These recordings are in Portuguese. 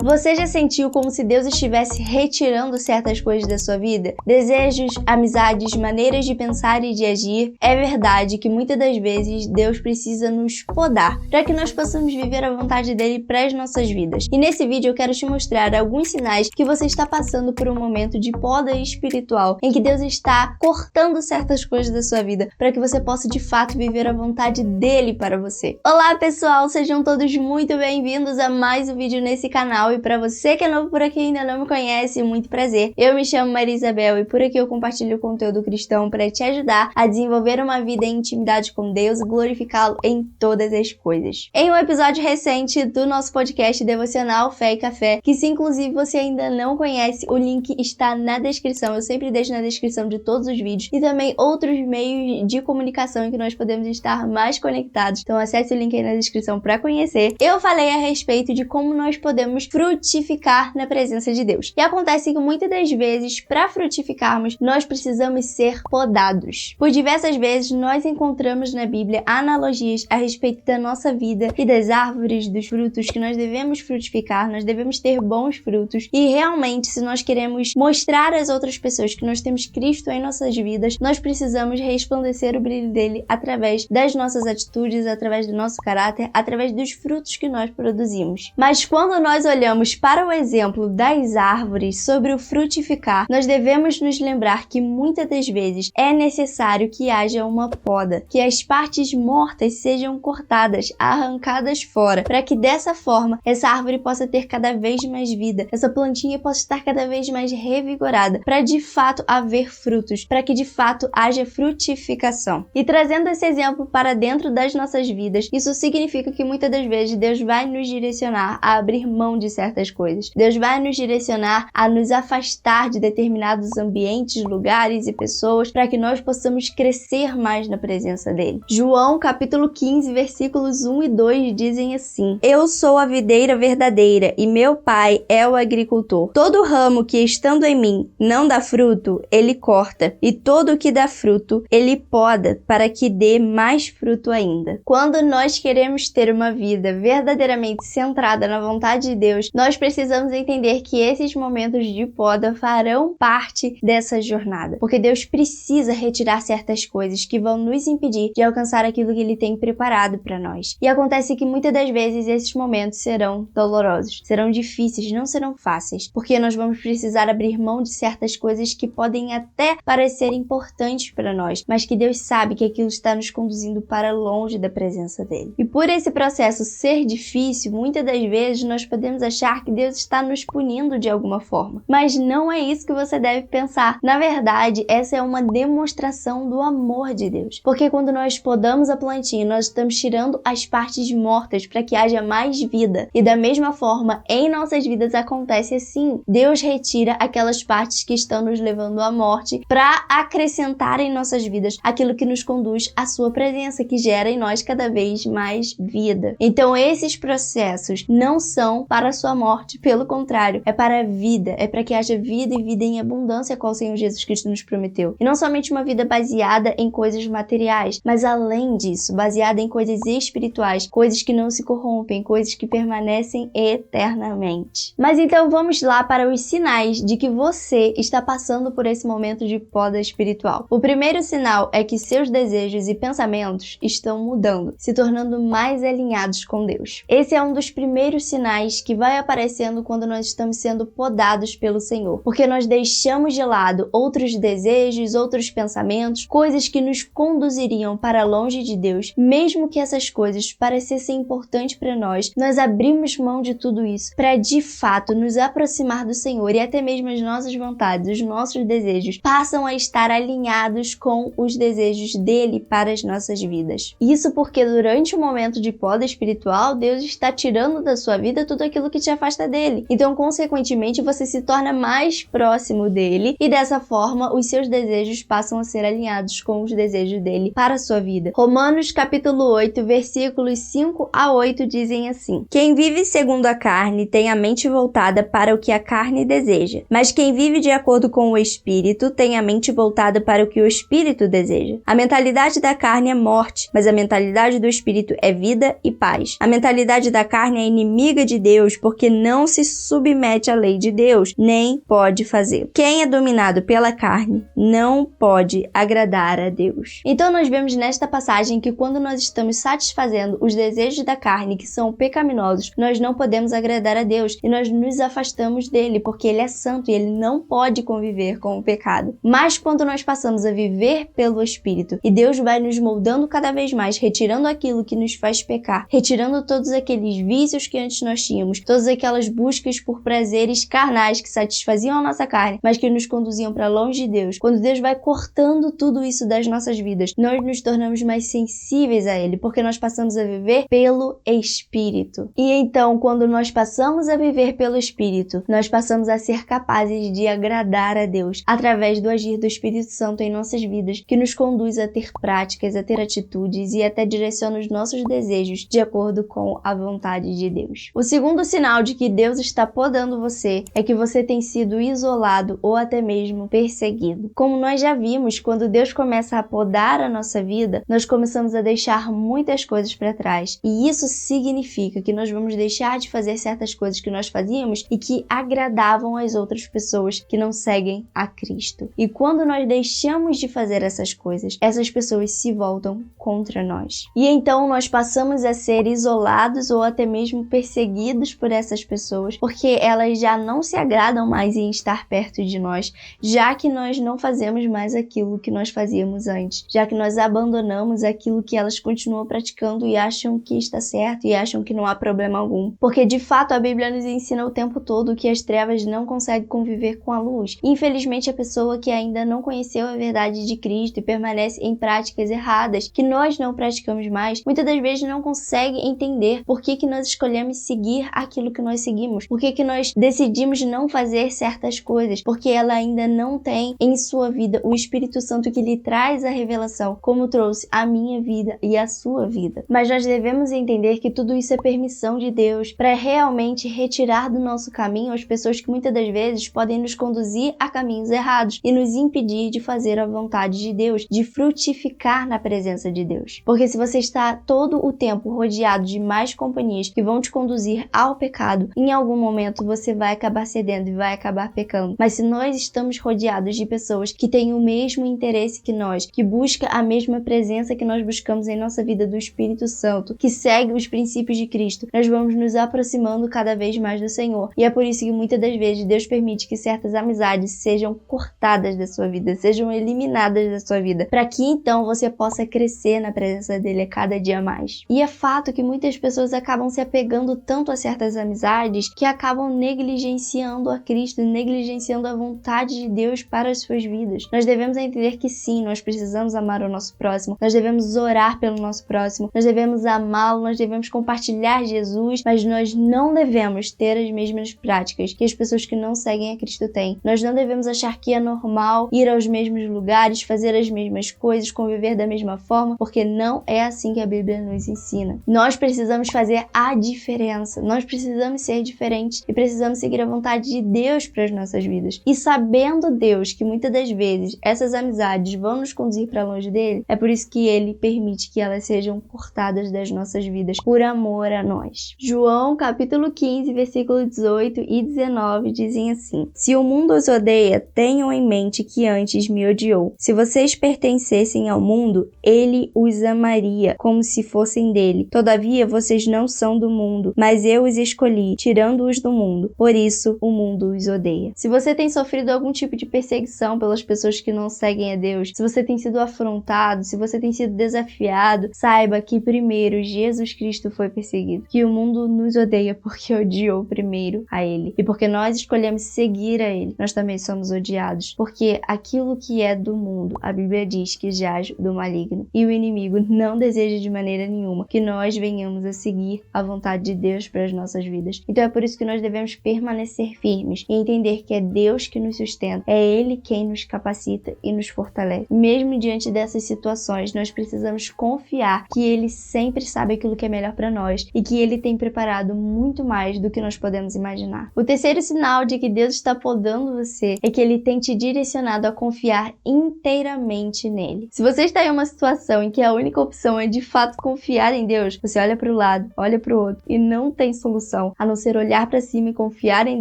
Você já sentiu como se Deus estivesse retirando certas coisas da sua vida? Desejos, amizades, maneiras de pensar e de agir? É verdade que muitas das vezes Deus precisa nos podar para que nós possamos viver a vontade dele para as nossas vidas. E nesse vídeo eu quero te mostrar alguns sinais que você está passando por um momento de poda espiritual, em que Deus está cortando certas coisas da sua vida para que você possa de fato viver a vontade dele para você. Olá pessoal, sejam todos muito bem-vindos a mais um vídeo nesse canal. E para você que é novo por aqui e ainda não me conhece, muito prazer. Eu me chamo Maria Isabel e por aqui eu compartilho conteúdo cristão para te ajudar a desenvolver uma vida em intimidade com Deus e glorificá-lo em todas as coisas. Em um episódio recente do nosso podcast devocional Fé e Café, que se inclusive você ainda não conhece, o link está na descrição. Eu sempre deixo na descrição de todos os vídeos e também outros meios de comunicação em que nós podemos estar mais conectados. Então acesse o link aí na descrição para conhecer. Eu falei a respeito de como nós podemos frutificar na presença de Deus. E acontece que muitas das vezes, para frutificarmos, nós precisamos ser podados. Por diversas vezes, nós encontramos na Bíblia analogias a respeito da nossa vida e das árvores, dos frutos que nós devemos frutificar, nós devemos ter bons frutos. E realmente, se nós queremos mostrar às outras pessoas que nós temos Cristo em nossas vidas, nós precisamos resplandecer o brilho dele através das nossas atitudes, através do nosso caráter, através dos frutos que nós produzimos. Mas quando nós olhamos para o exemplo das árvores sobre o frutificar, nós devemos nos lembrar que muitas das vezes é necessário que haja uma poda, que as partes mortas sejam cortadas, arrancadas fora, para que dessa forma essa árvore possa ter cada vez mais vida, essa plantinha possa estar cada vez mais revigorada, para de fato haver frutos, para que de fato haja frutificação. E trazendo esse exemplo para dentro das nossas vidas, isso significa que muitas das vezes Deus vai nos direcionar a abrir mão de certas coisas. Deus vai nos direcionar a nos afastar de determinados ambientes, lugares e pessoas para que nós possamos crescer mais na presença dele. João capítulo 15, versículos 1 e 2 dizem assim: Eu sou a videira verdadeira e meu pai é o agricultor. Todo ramo que estando em mim não dá fruto, ele corta, e todo o que dá fruto, ele poda para que dê mais fruto ainda. Quando nós queremos ter uma vida verdadeiramente centrada na vontade de Deus, nós precisamos entender que esses momentos de poda farão parte dessa jornada, porque Deus precisa retirar certas coisas que vão nos impedir de alcançar aquilo que Ele tem preparado para nós. E acontece que muitas das vezes esses momentos serão dolorosos, serão difíceis, não serão fáceis, porque nós vamos precisar abrir mão de certas coisas que podem até parecer importantes para nós, mas que Deus sabe que aquilo está nos conduzindo para longe da presença dele. E por esse processo ser difícil, muitas das vezes nós podemos achar que Deus está nos punindo de alguma forma. Mas não é isso que você deve pensar. Na verdade, essa é uma demonstração do amor de Deus. Porque quando nós podamos a plantinha, nós estamos tirando as partes mortas para que haja mais vida. E da mesma forma, em nossas vidas acontece assim. Deus retira aquelas partes que estão nos levando à morte para acrescentar em nossas vidas aquilo que nos conduz à sua presença, que gera em nós cada vez mais vida. Então, esses processos não são para a sua morte, pelo contrário, é para a vida, é para que haja vida e vida em abundância, qual o Senhor Jesus Cristo nos prometeu. E não somente uma vida baseada em coisas materiais, mas além disso, baseada em coisas espirituais, coisas que não se corrompem, coisas que permanecem eternamente. Mas então vamos lá para os sinais de que você está passando por esse momento de poda espiritual. O primeiro sinal é que seus desejos e pensamentos estão mudando, se tornando mais alinhados com Deus. Esse é um dos primeiros sinais que vai aparecendo quando nós estamos sendo podados pelo Senhor, porque nós deixamos de lado outros desejos, outros pensamentos, coisas que nos conduziriam para longe de Deus. Mesmo que essas coisas parecessem importantes para nós abrimos mão de tudo isso para de fato nos aproximar do Senhor, e até mesmo as nossas vontades, os nossos desejos passam a estar alinhados com os desejos dele para as nossas vidas. Isso porque durante o momento de poda espiritual, Deus está tirando da sua vida tudo aquilo que te afasta dele. Então, consequentemente, você se torna mais próximo dele e dessa forma os seus desejos passam a ser alinhados com os desejos dele para a sua vida. Romanos capítulo 8, versículos 5 a 8 dizem assim: Quem vive segundo a carne tem a mente voltada para o que a carne deseja, mas quem vive de acordo com o Espírito tem a mente voltada para o que o Espírito deseja. A mentalidade da carne é morte, mas a mentalidade do Espírito é vida e paz. A mentalidade da carne é inimiga de Deus, porque não se submete à lei de Deus, nem pode fazê-lo. Quem é dominado pela carne não pode agradar a Deus. Então nós vemos nesta passagem que quando nós estamos satisfazendo os desejos da carne, que são pecaminosos, nós não podemos agradar a Deus e nós nos afastamos dele, porque ele é santo e ele não pode conviver com o pecado. Mas quando nós passamos a viver pelo Espírito e Deus vai nos moldando cada vez mais, retirando aquilo que nos faz pecar, retirando todos aqueles vícios que antes nós tínhamos, todas aquelas buscas por prazeres carnais que satisfaziam a nossa carne, mas que nos conduziam para longe de Deus. Quando Deus vai cortando tudo isso das nossas vidas, nós nos tornamos mais sensíveis a Ele, porque nós passamos a viver pelo Espírito. E então, quando nós passamos a viver pelo Espírito, nós passamos a ser capazes de agradar a Deus através do agir do Espírito Santo em nossas vidas, que nos conduz a ter práticas, a ter atitudes e até direciona os nossos desejos de acordo com a vontade de Deus. O segundo sinal de que Deus está podando você é que você tem sido isolado ou até mesmo perseguido. Como nós já vimos, quando Deus começa a podar a nossa vida, nós começamos a deixar muitas coisas para trás. E isso significa que nós vamos deixar de fazer certas coisas que nós fazíamos e que agradavam as outras pessoas que não seguem a Cristo. E quando nós deixamos de fazer essas coisas, essas pessoas se voltam contra nós. E então nós passamos a ser isolados ou até mesmo perseguidos por essas pessoas, porque elas já não se agradam mais em estar perto de nós, já que nós não fazemos mais aquilo que nós fazíamos antes, já que nós abandonamos aquilo que elas continuam praticando e acham que está certo e acham que não há problema algum. Porque de fato a Bíblia nos ensina o tempo todo que as trevas não conseguem conviver com a luz. Infelizmente a pessoa que ainda não conheceu a verdade de Cristo e permanece em práticas erradas, que nós não praticamos mais, muitas das vezes não consegue entender por que nós escolhemos seguir aquilo que nós seguimos, por que nós decidimos não fazer certas coisas, porque ela ainda não tem em sua vida o Espírito Santo que lhe traz a revelação, como trouxe a minha vida e a sua vida. Mas nós devemos entender que tudo isso é permissão de Deus para realmente retirar do nosso caminho as pessoas que muitas das vezes podem nos conduzir a caminhos errados e nos impedir de fazer a vontade de Deus, de frutificar na presença de Deus. Porque se você está todo o tempo rodeado de mais companhias que vão te conduzir ao pecado, em algum momento você vai acabar cedendo e vai acabar pecando. Mas se nós estamos rodeados de pessoas que têm o mesmo interesse que nós, que buscam a mesma presença que nós buscamos em nossa vida do Espírito Santo, que segue os princípios de Cristo, nós vamos nos aproximando cada vez mais do Senhor. E é por isso que muitas das vezes Deus permite que certas amizades sejam cortadas da sua vida, sejam eliminadas da sua vida, para que então você possa crescer na presença dele a cada dia mais. E é fato que muitas pessoas acabam se apegando tanto a certas amizades que acabam negligenciando a Cristo, negligenciando a vontade de Deus para as suas vidas. Nós devemos entender que sim, nós precisamos amar o nosso próximo, nós devemos orar pelo nosso próximo, nós devemos amá-lo, nós devemos compartilhar Jesus, mas nós não devemos ter as mesmas práticas que as pessoas que não seguem a Cristo têm. Nós não devemos achar que é normal ir aos mesmos lugares, fazer as mesmas coisas, conviver da mesma forma, porque não é assim que a Bíblia nos ensina. Nós precisamos fazer a diferença, nós precisamos ser diferentes e precisamos seguir a vontade de Deus para as nossas vidas. E sabendo Deus que muitas das vezes essas amizades vão nos conduzir para longe dele, é por isso que ele permite que elas sejam cortadas das nossas vidas por amor a nós. João capítulo 15, versículo 18 e 19 dizem assim: Se o mundo os odeia, tenham em mente que antes me odiou. Se vocês pertencessem ao mundo, ele os amaria, como se fossem dele. Todavia, vocês não são do mundo, mas eu os escolhi, tirando-os do mundo. Por isso, o mundo os odeia. Se você tem sofrido algum tipo de perseguição pelas pessoas que não seguem a Deus, se você tem sido afrontado, se você tem sido desafiado, saiba que primeiro Jesus Cristo foi perseguido, que o mundo nos odeia porque odiou primeiro a ele. E porque nós escolhemos seguir a ele, nós também somos odiados. Porque aquilo que é do mundo, a Bíblia diz que jaz do maligno. E o inimigo não deseja de maneira nenhuma que nós venhamos a seguir a vontade de Deus para as nossas vidas. Então é por isso que nós devemos permanecer firmes e entender que é Deus que nos sustenta, é Ele quem nos capacita e nos fortalece. Mesmo diante dessas situações, nós precisamos confiar que Ele sempre sabe aquilo que é melhor para nós e que Ele tem preparado muito mais do que nós podemos imaginar. O terceiro sinal de que Deus está podando você é que Ele tem te direcionado a confiar inteiramente nele. Se você está em uma situação em que a única opção é de fato confiar em Deus, você olha para o lado, olha para o outro e não tem solução, solução a não ser olhar para cima e confiar em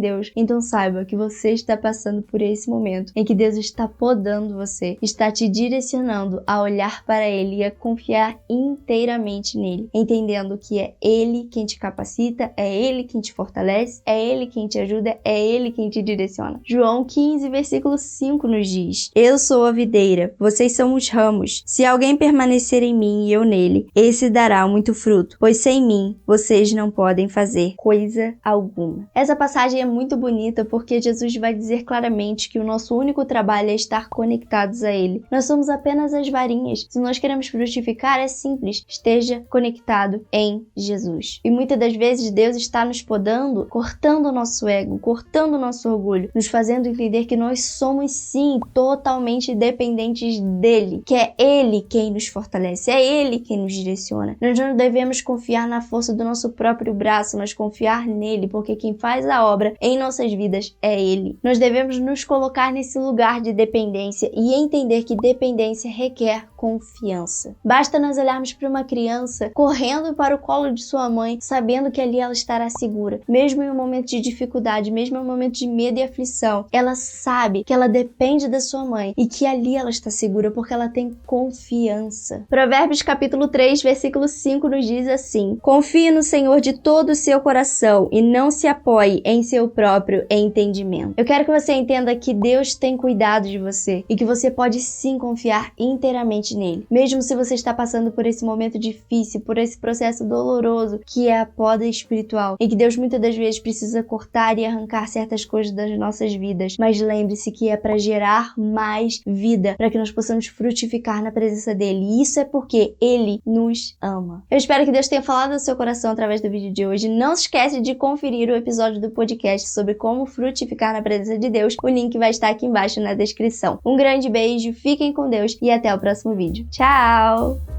Deus, então saiba que você está passando por esse momento em que Deus está podando você, está te direcionando a olhar para Ele e a confiar inteiramente nele, entendendo que é Ele quem te capacita, é Ele quem te fortalece, é Ele quem te ajuda, é Ele quem te direciona. João 15, versículo 5 nos diz: Eu sou a videira, vocês são os ramos. Se alguém permanecer em mim e eu nele, esse dará muito fruto, pois sem mim vocês não podem fazer coisa alguma. Essa passagem é muito bonita porque Jesus vai dizer claramente que o nosso único trabalho é estar conectados a Ele. Nós somos apenas as varinhas. Se nós queremos frutificar, é simples. Esteja conectado em Jesus. E muitas das vezes Deus está nos podando, cortando o nosso ego, cortando o nosso orgulho, nos fazendo entender que nós somos sim totalmente dependentes dele, que é Ele quem nos fortalece, é Ele quem nos direciona. Nós não devemos confiar na força do nosso próprio braço, mas confiar nele, porque quem faz a obra em nossas vidas é Ele. Nós devemos nos colocar nesse lugar de dependência e entender que dependência requer confiança. Basta nós olharmos para uma criança correndo para o colo de sua mãe, sabendo que ali ela estará segura. Mesmo em um momento de dificuldade, mesmo em um momento de medo e aflição, ela sabe que ela depende da sua mãe e que ali ela está segura porque ela tem confiança. Provérbios capítulo 3, versículo 5 nos diz assim: Confie no Senhor de todo o seu coração e não se apoie em seu próprio entendimento. Eu quero que você entenda que Deus tem cuidado de você e que você pode sim confiar inteiramente nele. Mesmo se você está passando por esse momento difícil, por esse processo doloroso que é a poda espiritual, em que Deus muitas das vezes precisa cortar e arrancar certas coisas das nossas vidas. Mas lembre-se que é para gerar mais vida, para que nós possamos frutificar na presença dele. E isso é porque ele nos ama. Eu espero que Deus tenha falado ao seu coração através do vídeo de hoje. Não se esquece de conferir o episódio do podcast sobre como frutificar na presença de Deus. O link vai estar aqui embaixo na descrição. Um grande beijo, fiquem com Deus e até o próximo vídeo. Tchau!